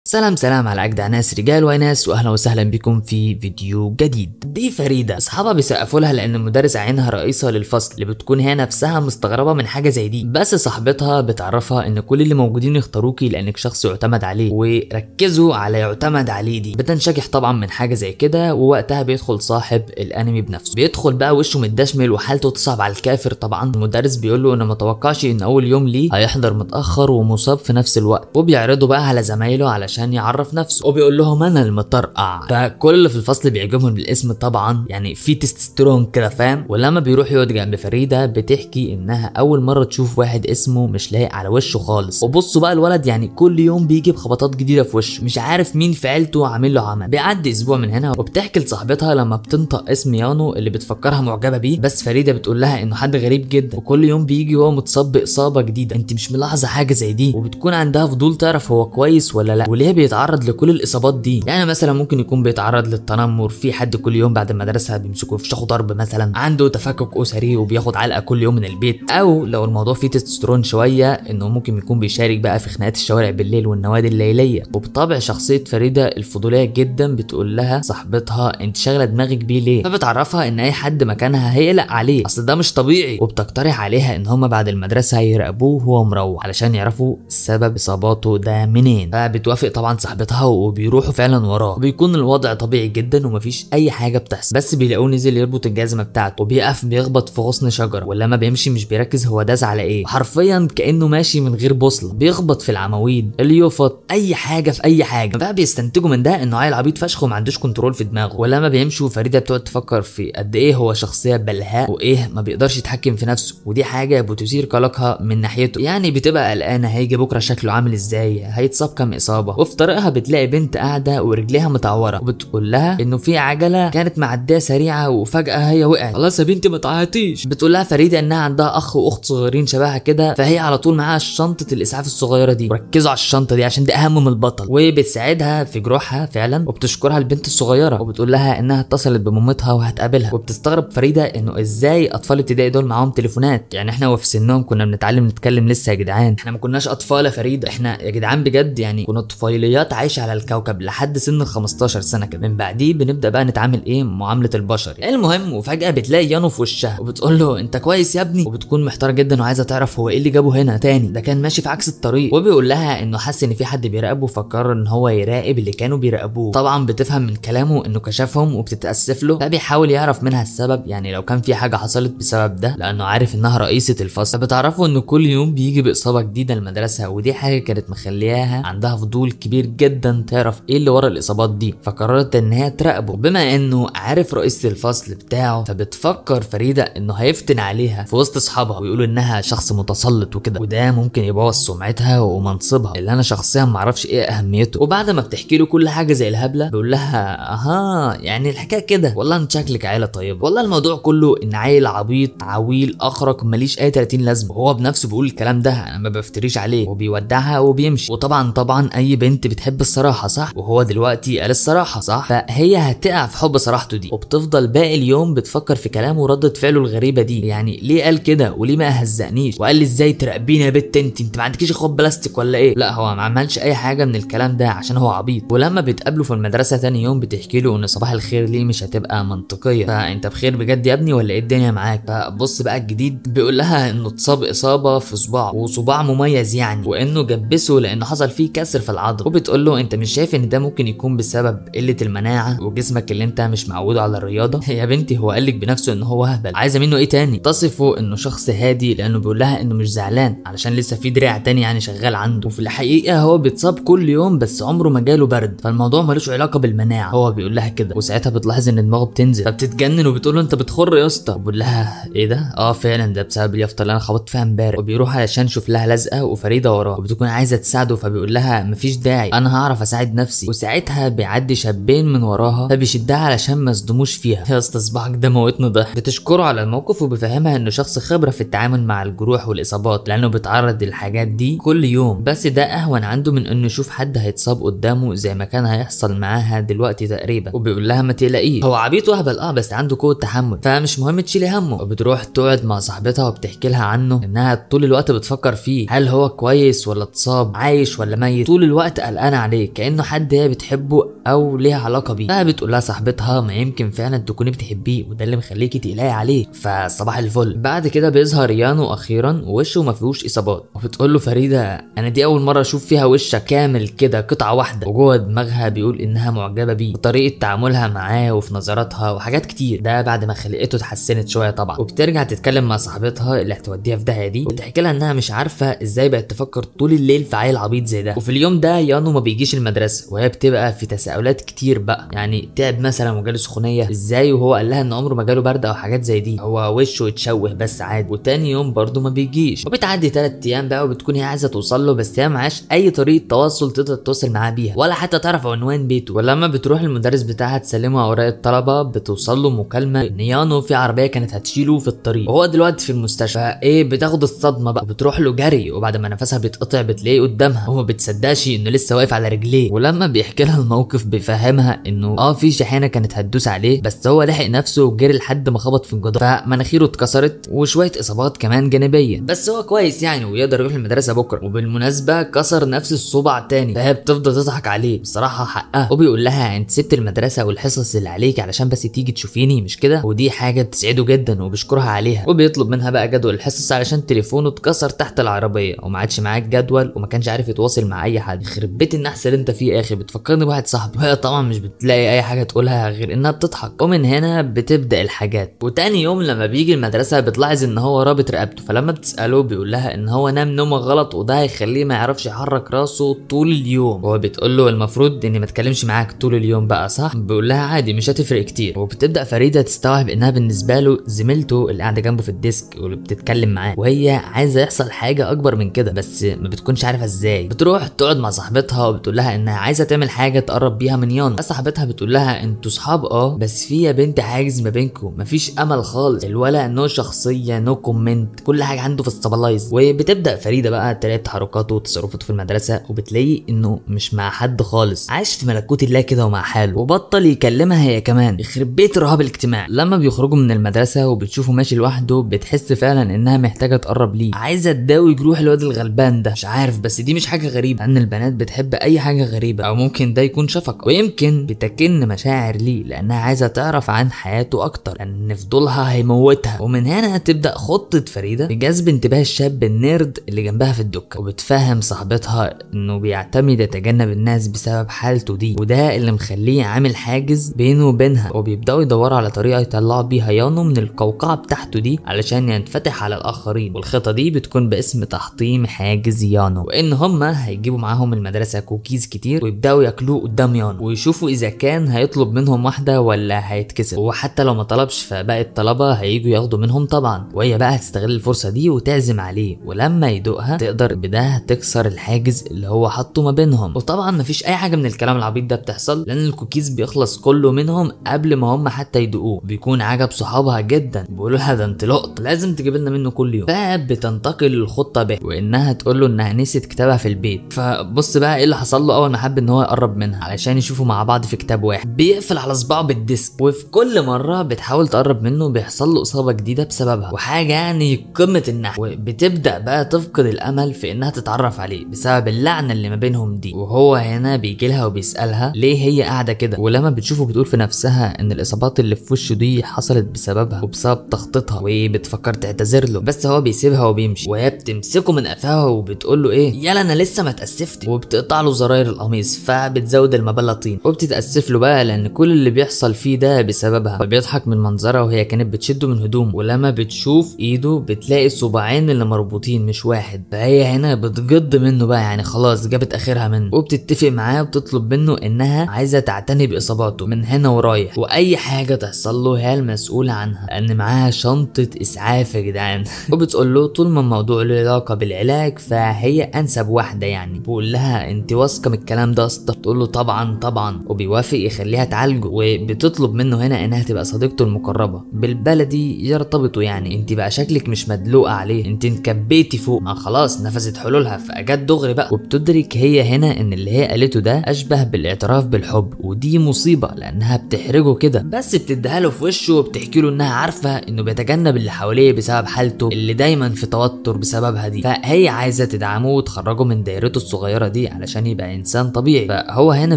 سلام على اجدع ناس رجال وناس، واهلا وسهلا بكم في فيديو جديد. دي فريده اصحابها بيسقفوا لها لان المدرس عينها رئيسه للفصل، اللي بتكون هي نفسها مستغربه من حاجه زي دي. بس صاحبتها بتعرفها ان كل اللي موجودين يختاروكي لانك شخص يعتمد عليه، وركزوا على يعتمد عليه دي. بتنشكح طبعا من حاجه زي كده، ووقتها بيدخل صاحب الانمي بنفسه. بيدخل بقى وشه متدشمل وحالته تصعب على الكافر. طبعا المدرس بيقول له انه ما توقعش ان اول يوم ليه هيحضر متاخر ومصاب في نفس الوقت، وبيعرضه بقى على زمايله علشان يعرف نفسه، وبيقول لهم انا المطرقع. فكل اللي في الفصل بيعجبهم بالاسم طبعا، يعني في تستوستيرون كده فاهم. ولما بيروح يقعد جنب فريده بتحكي انها اول مره تشوف واحد اسمه مش لايق على وشه خالص. وبصوا بقى الولد يعني كل يوم بيجي بخبطات جديده في وشه، مش عارف مين في عيلته عامل له عمل. بيعدي اسبوع من هنا وبتحكي لصاحبتها لما بتنطق اسم يانو اللي بتفكرها معجبه بيه، بس فريده بتقول لها انه حد غريب جدا وكل يوم بيجي وهو متصاب باصابه جديده. انت مش ملاحظه حاجه زي دي؟ وبتكون عندها فضول تعرف هو كويس ولا لا، وليه بيتعرض لكل الاصابات دي. يعني مثلا ممكن يكون بيتعرض للتنمر، في حد كل يوم بعد المدرسه بيمسكوه يفشخوا ضرب، مثلا عنده تفكك اسري وبياخد علقه كل يوم من البيت، او لو الموضوع فيه تستوستيرون شويه انه ممكن يكون بيشارك بقى في خناقات الشوارع بالليل والنوادي الليليه. وبطبع شخصيه فريده الفضوليه جدا بتقول لها صاحبتها انت شاغله دماغك بيه ليه؟ فبتعرفها ان اي حد مكانها هيقلق عليه، اصل ده مش طبيعي. وبتقترح عليها ان هما بعد المدرسه يراقبوه وهو مروح علشان يعرفوا سبب اصاباته ده منين. فبتوافق طبعا صاحبتها وبيروحوا فعلا وراه، وبيكون الوضع طبيعي جدا ومفيش اي حاجه بتحصل. بس بيلاقوه نزل يربط الجزمه بتاعته وبيقف بيخبط في غصن شجره، ولما بيمشي مش بيركز هو داس على ايه، حرفيا كانه ماشي من غير بوصله. بيخبط في العواميد، اليوفط، اي حاجه في اي حاجه. بقى بيستنتجوا من ده انه عيل عبيط فشخ وما عندوش كنترول في دماغه. ولما بيمشوا فريده بتقعد تفكر في قد ايه هو شخصيه بلهاء وايه ما بيقدرش يتحكم في نفسه، ودي حاجه بتثير قلقها من ناحيته. يعني بتبقى قلقانه هيجي بكره شكله عامل ازاي، هيتصاب كام اصابه. وفي طريقها بتلاقي بنت قاعده ورجليها متعوره، وبتقول لها انه في عجله كانت معديه سريعه وفجاه هي وقعت. خلاص يا بنتي ما تعيطيش. بتقول لها فريده انها عندها اخ واخت صغيرين شبهها كده، فهي على طول معاها شنطه الاسعاف الصغيره دي، وركزوا على الشنطه دي عشان دي اهم من البطل. وبتساعدها في جروحها فعلا، وبتشكرها البنت الصغيره، وبتقول لها انها اتصلت بمامتها وهتقابلها. وبتستغرب فريده انه ازاي اطفال ابتدائي دول معاهم تليفونات، يعني احنا وفي سنهم كنا بنتعلم نتكلم لسه يا جدعان، احنا ما كناش اطفال يا فريده، احنا يا جدعان بجد يعني كنا طفيليات عايشه على الكوكب لحد سن ال 15 سنه كده، من بعديه بنبدا بقى نتعامل ايه معامله البشر. المهم وفجاه بتلاقي يانو في وشها وبتقول له انت كويس يا ابني، وبتكون محتاره جدا وعايزه تعرف هو ايه اللي جابه هنا تاني، ده كان ماشي في عكس الطريق. وبيقول لها انه حس ان في حد بيراقبه، فقرر ان هو يراقب اللي كانوا بيراقبوه. طبعا بتفهم من كلامه انه كشفهم وبتتاسف له، فبيحاول يعرف منها السبب، يعني لو كان في حاجه حصلت بسبب ده، لانه عارف انها رئيسه الفصل. فبتعرفوا انه كل يوم بيجي باصابه جديده المدرسه، ودي حاجه كانت مخلياها عندها فضول كبير جدا تعرف ايه اللي ورا الاصابات دي. فقررت ان هي تراقبه، بما انه عارف رئيسة الفصل بتاعه. فبتفكر فريده انه هيفتن عليها في وسط اصحابها ويقولوا انها شخص متسلط وكده، وده ممكن يبوظ سمعتها ومنصبها اللي انا شخصيا معرفش ايه اهميته. وبعد ما بتحكي له كل حاجه زي الهبله بيقول لها اها يعني الحكايه كده، والله انت شكلك عيله طيبه، والله الموضوع كله ان عيل عبيط عويل اخرق ماليش اي 30 لازمه. وهو بنفسه بيقول الكلام ده، انا ما بفتريش عليه. وبيودعها وبيمشي. وطبعا اي بنت بتحب الصراحه صح، وهو دلوقتي قال الصراحه صح، فهي هتقع في حب صراحته دي. وبتفضل باقي اليوم بتفكر في كلامه وردة فعله الغريبه دي، يعني ليه قال كده وليه ما هزقنيش وقال لي ازاي تراقبيني يا بت، انت ما عندكيش اخوات بلاستيك ولا ايه؟ لا هو ما عملش اي حاجه من الكلام ده عشان هو عبيط. ولما بيتقابلوا في المدرسه تاني يوم بتحكي له ان صباح الخير ليه مش هتبقى منطقيه، فانت بخير بجد يا ابني ولا ايه الدنيا معاك؟ فبص بقى الجديد بيقول لها انه اتصاب اصابه في صباعه، وصباع مميز يعني، وانه جبسه لانه حصل فيه كسر في العضل. وبتقول له انت مش شايف ان ده ممكن يكون بسبب قله المناعه وجسمك اللي انت مش معود على الرياضه؟ يا بنتي هو قالك بنفسه ان هو هبل، عايزه منه ايه تاني؟ تصفه انه شخص هادي لانه بيقول لها انه مش زعلان علشان لسه في دراع تاني يعني شغال عنده. وفي الحقيقه هو بيتصاب كل يوم بس عمره ما جاله برد، فالموضوع ملوش علاقه بالمناعه. هو بيقول لها كده، وساعتها بتلاحظ ان دماغه بتنزل، فبتتجنن وبتقول له انت بتخر يا اسطى. بيقول لها ايه ده؟ فعلا ده بسبب اليافطه اللي انا خبطت فيها امبارح. وبيروح علشان يشوف لها لزقه وفريده وراه، وبتكون عايزه تساعده، فبيقول لها مفيش داعي انا هعرف اساعد نفسي. وساعتها بيعدي شابين من وراها فبيشدها علشان ما يصدموش فيها. يا اسطى صباحك ده موتني ضحك. بتشكره على الموقف وبيفهمها انه شخص خبره في التعامل مع الجروح والاصابات لانه بيتعرض للحاجات دي كل يوم، بس ده اهون عنده من انه يشوف حد هيتصاب قدامه زي ما كان هيحصل معاها دلوقتي تقريبا. وبيقول لها ما تقلقيش هو عبيط وهبل بس عنده قوه تحمل، فمش مهم تشيلي همه. وبتروح تقعد مع صاحبتها وبتحكي لها عنه انها طول الوقت بتفكر فيه، هل هو كويس ولا اتصاب، عايش ولا ميت. طول الوقت الوقت قلقانه عليه كانه حد هي بتحبه او ليها علاقه بيه. فبتقول لها صاحبتها ما يمكن فعلا تكوني بتحبيه وده اللي مخليكي تقلقي عليه، فصباح الفل. بعد كده بيظهر يانو اخيرا ووشه ما فيهوش اصابات، وبتقول له فريده انا دي اول مره اشوف فيها وشك كامل كده قطعه واحده، وجوه دماغها بيقول انها معجبه بيه وطريقه تعاملها معاه وفي نظراتها وحاجات كتير. ده بعد ما خلقته اتحسنت شويه طبعا. وبترجع تتكلم مع صاحبتها اللي هتوديها في داهيه دي وتحكي لها انها مش عارفه ازاي بقت تفكر طول الليل في عيل عبيط زي ده. وفي اليوم ده يانو ما بيجيش المدرسه وهي بتبقى في تساؤلات كتير بقى، يعني تعب مثلا وجاله سخونيه ازاي وهو قال لها ان عمره ما جاله برد او حاجات زي دي، هو وشه اتشوه بس عادي. وتاني يوم برده ما بيجيش. وبتعدي 3 ايام بقى وبتكون هي عايزه توصل له بس هي معاش اي طريقه تواصل تقدر تتواصل معاه بيها ولا حتى تعرف عنوان بيته. ولما بتروح المدرس بتاعها تسلمه اوراق الطلبه بتوصل له مكالمه ان يانو في عربيه كانت هتشيله في الطريق وهو دلوقتي في المستشفى. ايه بتاخد الصدمه بقى وبتروح له جري، وبعد ما نفسها بيتقطع بتلاقيه قدامها وما بتصدقش انه لسه واقف على رجليه. ولما بيحكي لها الموقف بيفهمها انه في شحانه كانت هتدوس عليه بس هو لحق نفسه وجري لحد ما خبط في الجدار فمناخيره اتكسرت وشويه اصابات كمان جانبيه، بس هو كويس يعني ويقدر يروح المدرسه بكره. وبالمناسبه كسر نفس الصبع تاني فهي بتفضل تضحك عليه بصراحه حقها. وبيقول لها انت سبت المدرسه والحصص اللي عليك علشان بس تيجي تشوفيني مش كده، ودي حاجه بتسعده جدا وبيشكرها عليها. وبيطلب منها بقى جدول الحصص علشان تليفونه اتكسر تحت العربيه وما عادش معاه الجدول وما كانش عارف يتواصل مع اي حد. يخرب بيت النحس اللي انت فيه يا اخي، بتفكرني بواحد صاحبي. وهي طبعا مش بتلاقي اي حاجه تقولها غير انها بتضحك. ومن هنا بتبدا الحاجات. وتاني يوم لما بيجي المدرسه بتلاحظ ان هو رابط رقبته، فلما بتساله بيقول لها ان هو نام نومه غلط وده هيخليه ما يعرفش يحرك راسه طول اليوم. وهو بتقول له المفروض اني ما اتكلمش معاك طول اليوم بقى صح؟ بيقول لها عادي مش هتفرق كتير. وبتبدا فريده تستوعب انها بالنسبه له زميلته اللي قاعده جنبه في الديسك واللي بتتكلم معاه، وهي عايزه يحصل حاجه اكبر من كده بس ما بتكونش عارفه ازاي. بتروح تقعد مع صاحبتها وبتقول لها انها عايزه تعمل حاجه تقرب بيها من يانو. صاحبتها بتقول لها انتوا صحاب بس في يا بنت حاجز ما بينكم، مفيش امل خالص، الولا نو شخصيه نو كومنت، كل حاجه عنده في السبلايز. وبتبدا فريده بقى تلاقي تحركاته وتصرفاته في المدرسه وبتلاقي انه مش مع حد خالص، عايش في ملكوت الله كده ومع حاله وبطل يكلمها هي كمان. يخرب بيت الرهاب الاجتماعي. لما بيخرجوا من المدرسه وبتشوفه ماشي لوحده بتحس فعلا انها محتاجه تقرب ليه، عايزه تداوي جروح الواد الغلبان ده. مش عارف بس دي مش حاجه غريبه ان البنات بتحب اي حاجه غريبه، او ممكن ده يكون شفقه ويمكن بتكن مشاعر ليه لانها عايزه تعرف عن حياته اكتر لان فضولها هيموتها. ومن هنا تبدا خطه فريده بجذب انتباه الشاب النيرد اللي جنبها في الدكه، وبتفهم صاحبتها انه بيعتمد يتجنب الناس بسبب حالته دي وده اللي مخليه عامل حاجز بينه وبينها. وبيبداوا يدوروا على طريقه يطلعوا بيها يانو من القوقعه بتاعته دي علشان ينفتح على الاخرين، والخطه دي بتكون باسم تحطيم حاجز يانو، وان هما هيجيبوا معاهم المدرسه كوكيز كتير ويبداوا ياكلوه قدام يانو ويشوفوا اذا كان هيطلب منهم واحده ولا هيتكسر، وحتى لو ما طلبش فباقي الطلبه هييجوا ياخدوا منهم طبعا. وهي بقى هتستغل الفرصه دي وتعزم عليه، ولما يدوقها تقدر بده تكسر الحاجز اللي هو حطه ما بينهم. وطبعا مفيش اي حاجه من الكلام العبيط ده بتحصل لان الكوكيز بيخلص كله منهم قبل ما هم حتى يدوقوه. بيكون عجب صحابها جدا، بيقولوا لها ده انت لقط لازم تجيب لنا منه كل يوم. فبتنتقل الخطه به وانها تقول له انها نسيت كتابها في البيت. فبص بقى ايه اللي حصل له اول ما حب ان هو يقرب منها علشان يشوفوا مع بعض في كتاب واحد. بيقفل على صباعه بالديسك، وفي كل مره بتحاول تقرب منه بيحصل له اصابه جديده بسببها، وحاجه يعني قمه النحو. وبتبدا بقى تفقد الامل في انها تتعرف عليه بسبب اللعنه اللي ما بينهم دي. وهو هنا بيجي لها وبيسالها ليه هي قاعده كده، ولما بتشوفه بتقول في نفسها ان الاصابات اللي في وشه دي حصلت بسببها وبسبب تخطيطها، وبتفكر تعتذر له بس هو بيسيبها وبيمشي. وهي بتمسكه من قفاه وبتقول له ايه يلا انا لسه ما اتاسفت، وبتقطع له زراير القميص فبتزود المبلة طين وبتتاسف له بقى لان كل اللي بيحصل فيه ده بسببها. فبيضحك من منظرها وهي كانت بتشده من هدومه، ولما بتشوف ايده بتلاقي الصباعين اللي مربوطين مش واحد. فهي هنا بتجد منه بقى يعني خلاص جابت اخرها منه، وبتتفق معاه وبتطلب منه انها عايزه تعتني باصاباته من هنا ورايح، واي حاجه تحصل له هي المسؤوله عنها لان معاها شنطه اسعاف يا جدعان. وبتقول له طول ما الموضوع له علاقه بالعلاج فهي انسب واحده يعني. بقول لها انت واثقه من الكلام ده اصلا؟ تقول له طبعا طبعا، وبيوافق يخليها تعالجه. وبتطلب منه هنا انها تبقى صديقته المقربه، بالبلدي يرتبطوا يعني. انت بقى شكلك مش مدلوقه عليه، انت انكبيتي فوق، ما خلاص نفذت حلولها فاجت دغري بقى. وبتدرك هي هنا ان اللي هي قالته ده اشبه بالاعتراف بالحب، ودي مصيبه لانها بتحرجه كده، بس بتديها له في وشه وبتحكي له انها عارفه انه بيتجنب اللي حواليه بسبب حالته اللي دايما في توتر بسببها دي. فهي عايزه تدعمه وتخرجه من دايرته الصغيره دي دي علشان يبقى انسان طبيعي. فهو هنا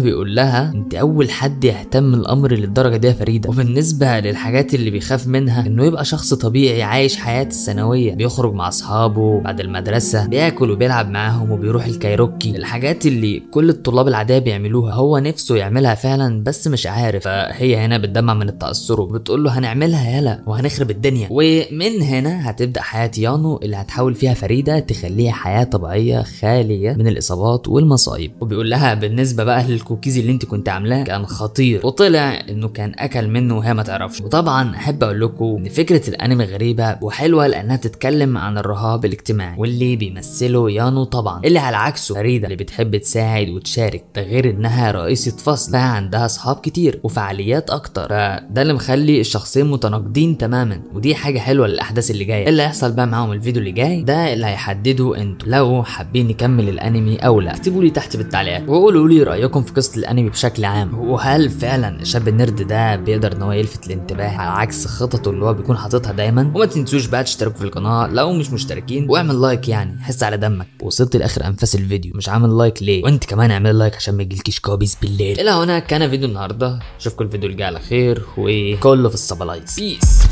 بيقول لها انت اول حد يهتم الامر للدرجه دي يا فريده. وبالنسبه للحاجات اللي بيخاف منها انه يبقى شخص طبيعي عايش حياه الثانويه، بيخرج مع اصحابه بعد المدرسه، بياكل وبيلعب معاهم وبيروح الكايروكي، الحاجات اللي كل الطلاب العاديه بيعملوها هو نفسه يعملها فعلا بس مش عارف. فهي هنا بتدمع من التاثر وبتقول له هنعملها يلا وهنخرب الدنيا. ومن هنا هتبدا حياه يانو اللي هتحاول فيها فريده تخليها حياه طبيعيه خاليه من الاصابات والمصايب. وبيقول لها بالنسبه بقى للكوكيز اللي انت كنت عاملاه كان خطير، وطلع انه كان اكل منه وهي ما تعرفش. وطبعا احب اقول لكم ان فكره الانمي غريبه وحلوه لانها بتتكلم عن الرهاب الاجتماعي واللي بيمثله يانو طبعا، اللي على عكسه فريده اللي بتحب تساعد وتشارك، ده غير انها رئيسه فصل فعندها اصحاب كتير وفعاليات اكتر. فده اللي مخلي الشخصين متناقضين تماما، ودي حاجه حلوه للاحداث اللي جايه. اللي هيحصل بقى معاهم الفيديو اللي جاي ده اللي هيحددوا انتوا لو حابين نكمل الانمي او لا. اكتبوا لي تحت بالتعليقات وقولوا لي رايكم في قصه الانمي بشكل عام، وهل فعلا الشاب النرد ده بيقدر ان هو يلفت الانتباه على عكس خططه اللي هو بيكون حاططها دايما. وما تنسوش بقى تشتركوا في القناه لو مش مشتركين، واعمل لايك يعني حس على دمك. وصلت لاخر انفاس الفيديو مش عامل لايك ليه؟ وانت كمان اعمل لايك عشان ما يجيلكيش كوابيس بالليل. الى هنا كان فيديو النهارده، اشوفكم الفيديو الجاي على خير وكله في الصبلايز. بيس.